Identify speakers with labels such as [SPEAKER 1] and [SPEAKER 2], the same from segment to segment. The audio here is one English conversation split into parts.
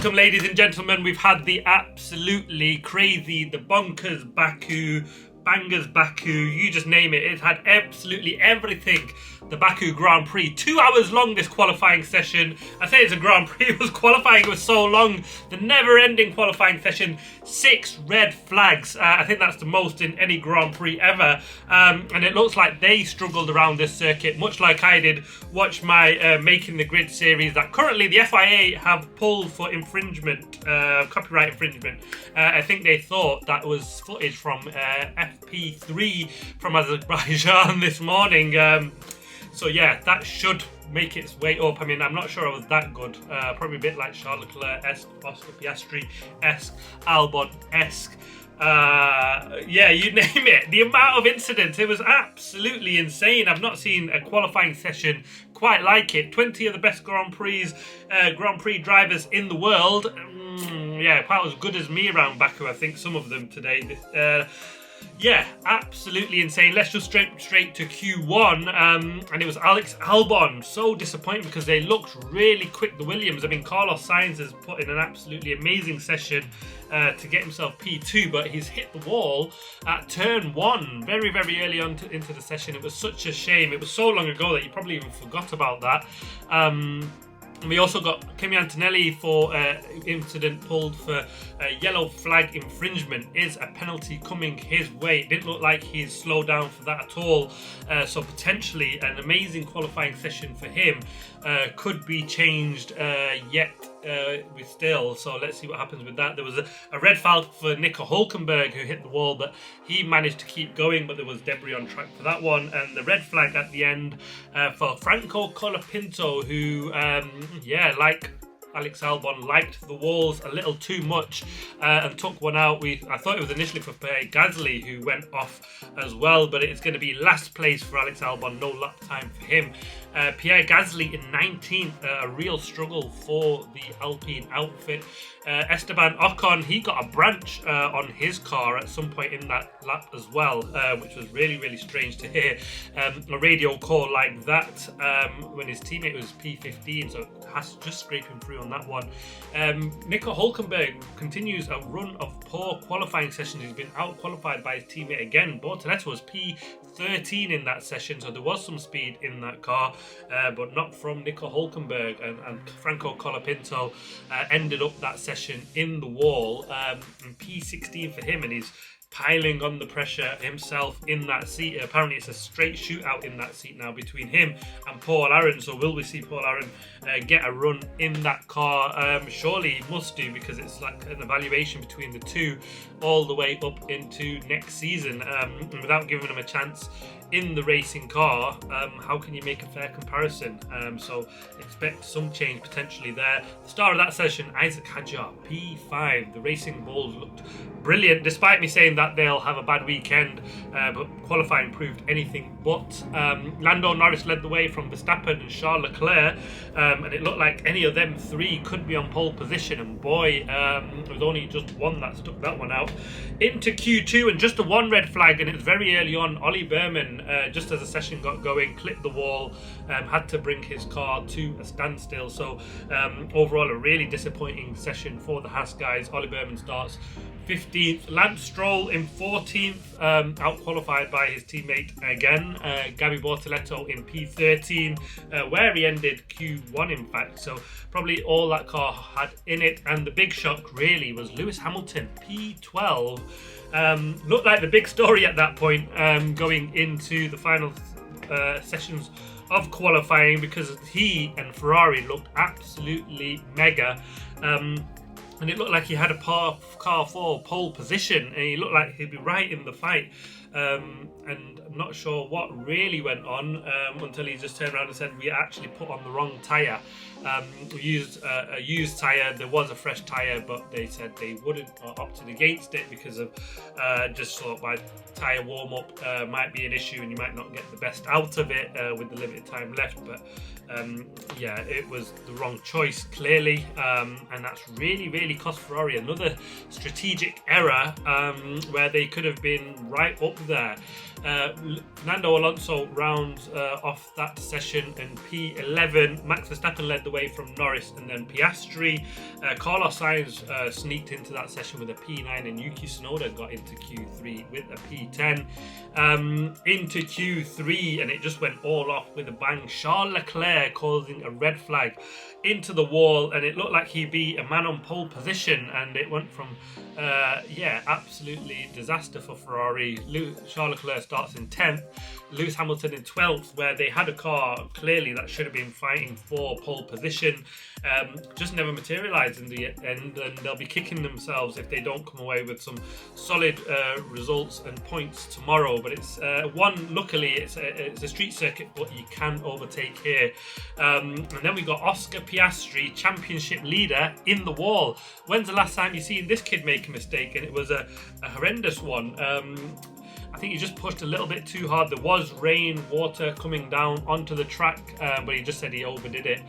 [SPEAKER 1] Welcome, ladies and gentlemen. We've had the absolutely crazy, the bonkers Baku, bangers Baku, you just name it. It had absolutely everything. The Baku Grand Prix, 2 hours long, this qualifying session. I say it's a Grand Prix, it was qualifying, it was so long. The never-ending qualifying session, 6 red flags. I think that's the most in any Grand Prix ever. And it looks like they struggled around this circuit, much like I did. Watch my Making the Grid series that currently the FIA have pulled for infringement, copyright infringement. I think they thought that was footage from FP3 from Azerbaijan this morning. So yeah, that should make its way up. I mean, I'm not sure it was that good. Probably a bit like Charles Leclerc-esque, Oscar Piastri-esque, Albon-esque. Yeah, you name it. The amount of incidents, it was absolutely insane. I've not seen a qualifying session quite like it. 20 of the best Grand Prix drivers in the world. Yeah, about as good as me around Baku, I think, some of them today. Yeah, absolutely insane. Let's just straight to Q1, and it was Alex Albon. So disappointing because they looked really quick, the Williams. I mean, Carlos Sainz has put in an absolutely amazing session to get himself P2, but he's hit the wall at turn 1 very, very early on into the session. It was such a shame. It was so long ago that you probably even forgot about that. And we also got Kimi Antonelli for incident pulled for yellow flag infringement. Is a penalty coming his way? It didn't look like he's slowed down for that at all. So potentially an amazing qualifying session for him could be changed yet with still. So let's see what happens with that. There was a red flag for Nico Hülkenberg who hit the wall, but he managed to keep going, but there was debris on track for that one. And the red flag at the end for Franco Colapinto, who yeah, like Alex Albon, liked the walls a little too much and took one out. I thought it was initially for Pierre Gasly, who went off as well, but it's going to be last place for Alex Albon, no lap time for him. Pierre Gasly in 19th, a real struggle for the Alpine outfit. Esteban Ocon, he got a branch on his car at some point in that lap as well, which was really, really strange to hear. A radio call like that when his teammate was P15, so has just scraping through on that one. Nico Hülkenberg continues a run of poor qualifying sessions. He's been out-qualified by his teammate again. Bortoleto was P13 in that session, so there was some speed in that car, but not from Nico Hülkenberg, and Franco Colapinto ended up that session in the wall, and P16 for him, and he's piling on the pressure himself in that seat. Apparently it's a straight shootout in that seat now between him and Paul Aron, so will we see Paul Aron get a run in that car? Surely he must do, because it's like an evaluation between the two all the way up into next season, without giving him a chance in the racing car. How can you make a fair comparison? So expect some change potentially there. The star of that session, Isaac Hadjar, P5. The Racing Bulls looked brilliant, despite me saying that they'll have a bad weekend, but qualifying proved anything but. Lando Norris led the way from Verstappen and Charles Leclerc, and it looked like any of them three could be on pole position, and boy, there was only just one that stuck that one out. Into Q2, and just the one red flag, and it was very early on. Ollie Berman, just as the session got going, clipped the wall, had to bring his car to a standstill. So overall, a really disappointing session for the Haas guys. Ollie Berman starts 15th, Lance Stroll in 14th, out-qualified by his teammate again. Gabi Bortoleto in P13, where he ended Q1 in fact, so probably all that car had in it. And the big shock really was Lewis Hamilton, P12. Looked like the big story at that point, going into the final sessions of qualifying, because he and Ferrari looked absolutely mega. And it looked like he had a car for pole position, and he looked like he'd be right in the fight. And I'm not sure what really went on until he just turned around and said, we actually put on the wrong tyre. We used a used tyre. There was a fresh tyre, but they said they wouldn't, or opted against it because of just thought by tyre warm-up might be an issue and you might not get the best out of it with the limited time left. But yeah, it was the wrong choice, clearly, and that's really, really cost Ferrari another strategic error where they could have been right up there. Fernando Alonso rounds off that session in P11. Max Verstappen led the way from Norris and then Piastri. Carlos Sainz sneaked into that session with a P9, and Yuki Tsunoda got into Q3 with a P10. Into Q3, and it just went all off with a bang. Charles Leclerc causing a red flag into the wall, and it looked like he'd be a man on pole position, and it went from absolutely disaster for Ferrari. Charles Leclerc starts in 10th, Lewis Hamilton in 12th, where they had a car clearly that should have been fighting for pole position. Just never materialised in the end, and they'll be kicking themselves if they don't come away with some solid results and points tomorrow. But it's luckily it's a street circuit, but you can overtake here. And then we got Oscar Piastri, championship leader, in the wall. When's the last time you seen this kid make a mistake? And it was a horrendous one. I think he just pushed a little bit too hard. There was rain, water coming down onto the track, but he just said he overdid it.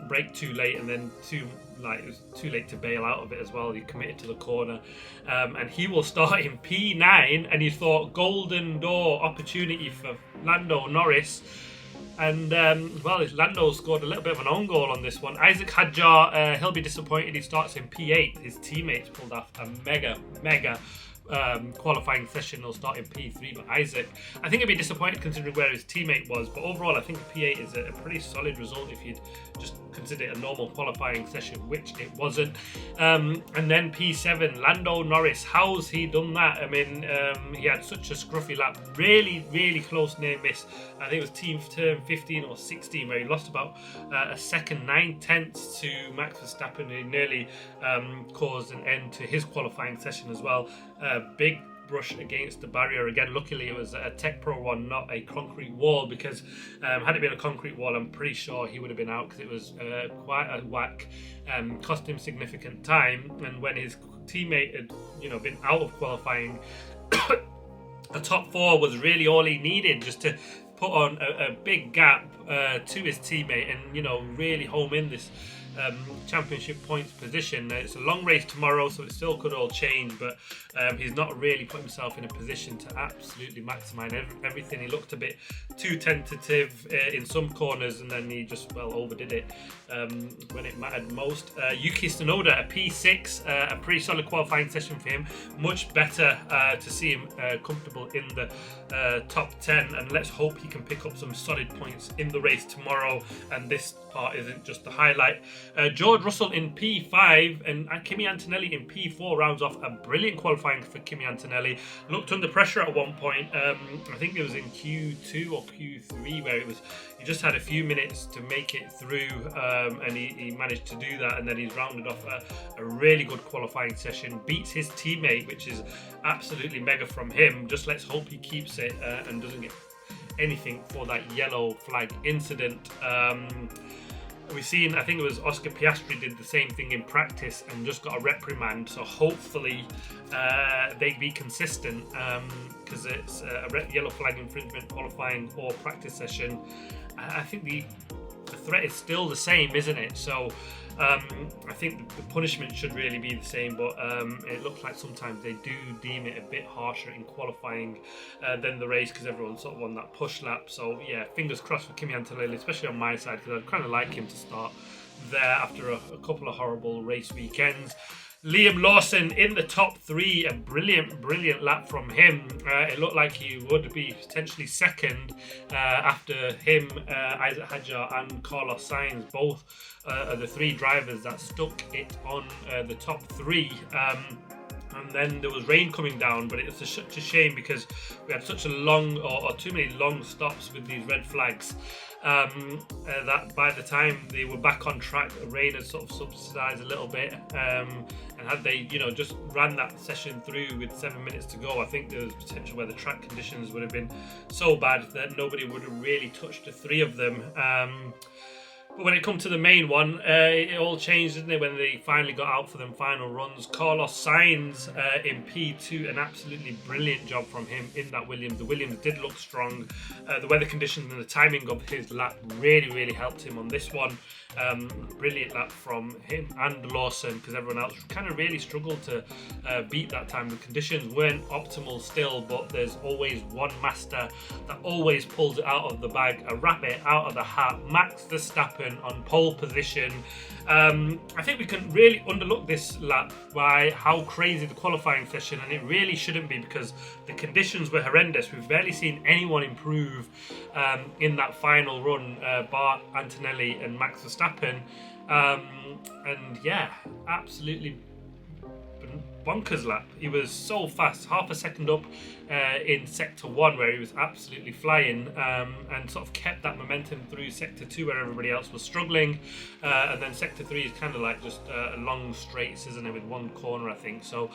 [SPEAKER 1] Braked too late, and then it was too late to bail out of it as well. He committed to the corner, and he will start in P9. And he thought golden door opportunity for Lando Norris. And Lando scored a little bit of an own goal on this one. Isaac Hadjar, he'll be disappointed. He starts in P8. His teammates pulled off a mega qualifying session. He'll start in P3, but Isaac, I think he'd be disappointed considering where his teammate was. But overall, I think P8 is a pretty solid result if you'd just consider it a normal qualifying session, which it wasn't. And then P7, Lando Norris. How's he done that? I mean, he had such a scruffy lap. Really close near miss. I think it was team turn 15 or 16 where he lost about a second, 9/10 to Max Verstappen. He nearly caused an end to his qualifying session as well. Big brush against the barrier again. Luckily it was a Tech Pro one, not a concrete wall, because had it been a concrete wall, I'm pretty sure he would have been out, because it was quite a whack. Cost him significant time, and when his teammate had been out of qualifying, a top 4 was really all he needed just to put on a big gap to his teammate and really home in this championship points position. It's a long race tomorrow, so it still could all change, but he's not really put himself in a position to absolutely maximise everything. He looked a bit too tentative in some corners, and then he just overdid it when it mattered most. Yuki Tsunoda, a P6, a pretty solid qualifying session for him. Much better to see him comfortable in the top 10, and let's hope he can pick up some solid points in the race tomorrow, and this part isn't just the highlight. George Russell in P5 and Kimi Antonelli in P4 rounds off a brilliant qualifying for Kimi Antonelli. Looked under pressure at one point. I think it was in Q2 or Q3 where he just had a few minutes to make it through, and he managed to do that, and then he's rounded off a really good qualifying session. Beats his teammate, which is absolutely mega from him. Just let's hope he keeps it and doesn't get anything for that yellow flag incident. We've seen, I think it was Oscar Piastri did the same thing in practice and just got a reprimand, so hopefully they be consistent, because it's a yellow flag infringement qualifying or practice session. I think the threat is still the same, isn't it? So I think the punishment should really be the same, but it looks like sometimes they do deem it a bit harsher in qualifying than the race, because everyone sort of won that push lap. So yeah, fingers crossed for Kimi Antonelli, especially on my side, because I'd kind of like him to start there after a couple of horrible race weekends. Liam Lawson in the top 3, a brilliant lap from him. It looked like he would be potentially second after him, Isaac Hadjar and Carlos Sainz, both are the 3 drivers that stuck it on the top 3. And then there was rain coming down, but it's such a shame because we had such a long or too many long stops with these red flags. That by the time they were back on track, the rain had sort of subsidized a little bit, and had they just ran that session through with 7 minutes to go, I think there was potential where the track conditions would have been so bad that nobody would have really touched the 3 of them. But when it comes to the main one, it all changed, didn't it, when they finally got out for them final runs. Carlos Sainz in P2, an absolutely brilliant job from him in that Williams. The Williams did look strong. The weather conditions and the timing of his lap really helped him on this one. Brilliant lap from him and Lawson, because everyone else kind of really struggled to beat that time. The conditions weren't optimal still, but there's always one master that always pulls it out of the bag, a rabbit out of the hat. Max Verstappen on pole position. I think we can really underlook this lap by how crazy the qualifying session, and it really shouldn't be, because the conditions were horrendous. We've barely seen anyone improve in that final run, bar Antonelli and Max Verstappen. And yeah, absolutely bonkers lap. He was so fast, half a second up in sector 1, where he was absolutely flying, and sort of kept that momentum through sector 2, where everybody else was struggling, and then sector 3 is kind of like just a long straights, isn't it, with one corner, I think. So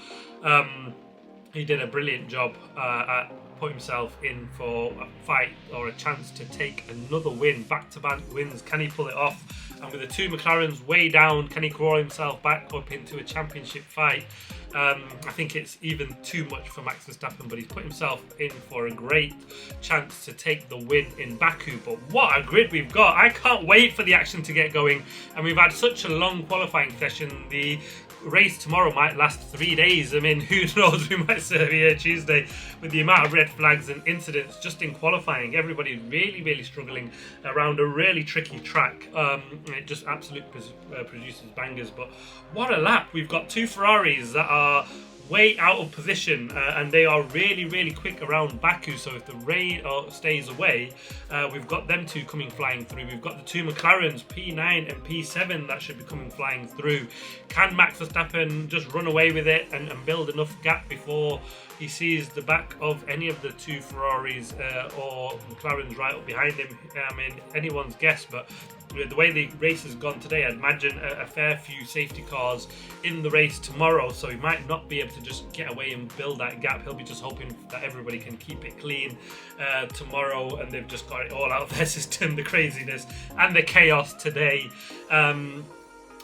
[SPEAKER 1] he did a brilliant job at put himself in for a fight or a chance to take another win, back-to-back wins. Can he pull it off? And with the two McLarens way down, can he crawl himself back up into a championship fight? I think it's even too much for Max Verstappen, but he's put himself in for a great chance to take the win in Baku. But what a grid we've got. I can't wait for the action to get going. And we've had such a long qualifying session. The race tomorrow might last 3 days. I mean, who knows? We might serve here Tuesday with the amount of red flags and incidents just in qualifying. Everybody's really struggling around a really tricky track. It just absolutely produces bangers. But what a lap. We've got two Ferraris that are way out of position, and they are really quick around Baku. So if the rain stays away, we've got them two coming flying through. We've got the two McLarens, P9 and P7, that should be coming flying through. Can Max Verstappen just run away with it and build enough gap before he sees the back of any of the two Ferraris or McLarens right up behind him? I mean, anyone's guess, but the way the race has gone today, I'd imagine a fair few safety cars in the race tomorrow, so he might not be able to just get away and build that gap. He'll be just hoping that everybody can keep it clean tomorrow, and they've just got it all out of their system, the craziness and the chaos today.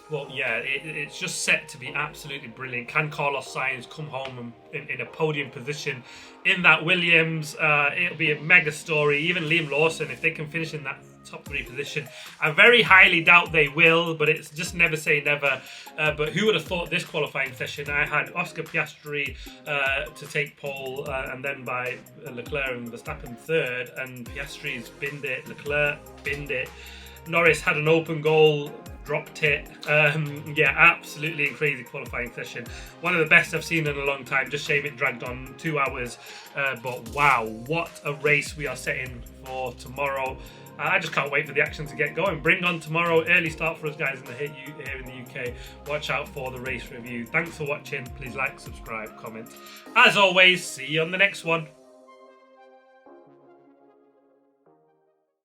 [SPEAKER 1] Well, yeah, it's just set to be absolutely brilliant. Can Carlos Sainz come home in a podium position in that Williams? It'll be a mega story. Even Liam Lawson, if they can finish in that top 3 position, I very highly doubt they will, but it's just never say never. But who would have thought this qualifying session I had Oscar Piastri to take pole, and then by Leclerc and Verstappen third, and Piastri's binned it, Leclerc binned it, Norris had an open goal, dropped it. Yeah, absolutely crazy qualifying session. One of the best I've seen in a long time. Just shame it dragged on 2 hours. But wow, what a race we are setting for tomorrow. I just can't wait for the action to get going. Bring on tomorrow. Early start for us guys here in the UK. Watch out for the race review. Thanks for watching. Please like, subscribe, comment. As always, see you on the next one.